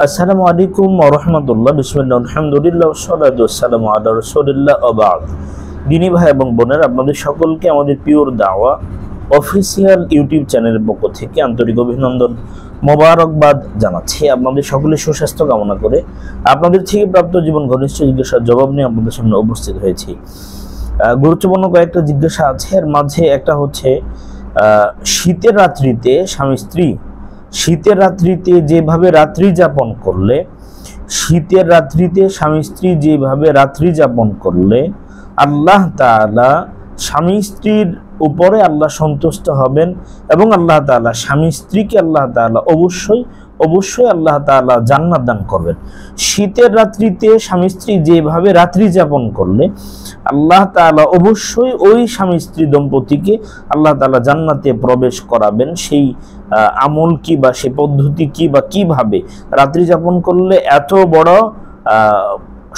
আসসালামু আলাইকুম ওয়া রাহমাতুল্লাহ। বিসমিল্লাহ, আলহামদুলিল্লাহ, ওয়াসসালাতু ওয়াসসালামু আলা রাসূলিল্লাহ ওয়া বা'দ। দিনী ভাই এবং বোনেরা, আপনাদের সকলকে আমাদের পিওর দাওয়া অফিসিয়াল ইউটিউব চ্যানেলের পক্ষ থেকে আন্তরিক অভিনন্দন, মোবারকবাদ জানাচ্ছি। আপনাদের সকলের সুস্বাস্থ্য কামনা করে আপনাদের থেকে প্রাপ্ত জীবন ঘনিষ্ঠ জিজ্ঞাসার জবাব নিয়ে আপনাদের সামনে উপস্থিত হয়েছি। গুরুত্বপূর্ণ কয়েকটা জিজ্ঞাসা আছে, এর মাঝে একটা হচ্ছে শীতের রাত্রিতে স্বামী স্ত্রী শীতের রাত্রিতে যেভাবে রাত্রি যাপন করলে শীতের রাত্রিতে স্বামী স্ত্রী যেভাবে রাত্রি যাপন করলে আল্লাহ তাআলা স্বামী স্ত্রীর উপরে আল্লাহ সন্তুষ্ট হবেন এবং আল্লাহ তাআলা স্বামী স্ত্রীকে আল্লাহ তাআলা অবশ্যই আল্লাহ তাআলা জান্নাত দান করবেন। শীতের রাত্রিতে স্বামী স্ত্রী যেভাবে রাত্রি যাপন করলে আল্লাহ তাআলা অবশ্যই ওই স্বামী স্ত্রী দম্পতিকে আল্লাহ তাআলা জান্নাতে প্রবেশ করাবেন। সেই আমল কি বা সেই পদ্ধতি কি বা কিভাবে রাত্রি যাপন করলে এত বড়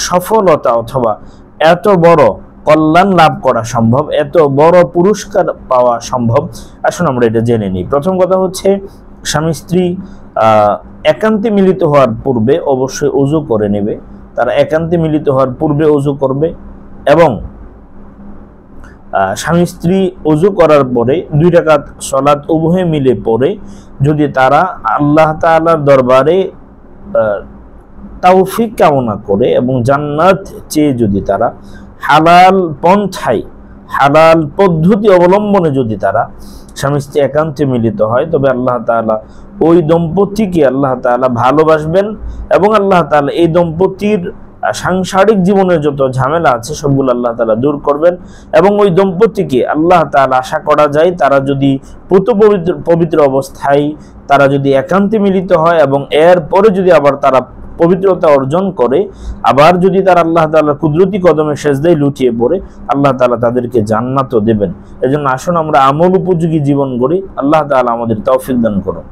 সফলতা অথবা এত বড় কল্যাণ লাভ করা সম্ভব, এত বড় পুরস্কার পাওয়া সম্ভব, আসুন আমরা এটা জেনে নিই। প্রথম কথা হচ্ছে, স্বামী স্ত্রী একান্তে মিলিত হওয়ার পূর্বে অবশ্যই ওযু করে নেবে। তারা একান্তে মিলিত হওয়ার পূর্বে ওযু করবে এবং স্বামী স্ত্রী ওযু করার পরে 2 রাকাত সালাত উভয়ে মিলে পড়ে যদি তারা আল্লাহ তাআলার দরবারে তৌফিক কামনা করে এবং জান্নাত চেয়ে যদি তারা হালাল পন্থায় হালাল পদ্ধতি অবলম্বনে যদি তারা স্বামী স্ত্রী একান্তে মিলিত হয়, তবে আল্লাহ তাআলা ওই দম্পতিকে আল্লাহ তাআলা ভালোবাসবেন এবং আল্লাহ তাআলা এই দম্পতির সাংসারিক জীবনের যত ঝামেলা আছে সবগুলো আল্লাহ তাআলা দূর করবেন এবং ওই দম্পতিকে আল্লাহ তাআলা আশা করা যায় তারা যদি পবিত্র অবস্থায় তারা যদি একান্তে মিলিত হয় এবং এর পরে যদি আবার তারা পবিত্রতা অর্জন করে, আবার যদি তারা আল্লাহ তাআলার কুদরতি কদমে সেজদায় লুটিয়ে পড়ে, আল্লাহ তাআলা তাদেরকে জান্নাতও দেবেন। এজন্য আসুন আমরা আমল উপযোগী জীবন গড়ি। আল্লাহ তাআলা আমাদের তৌফিক দান করুন।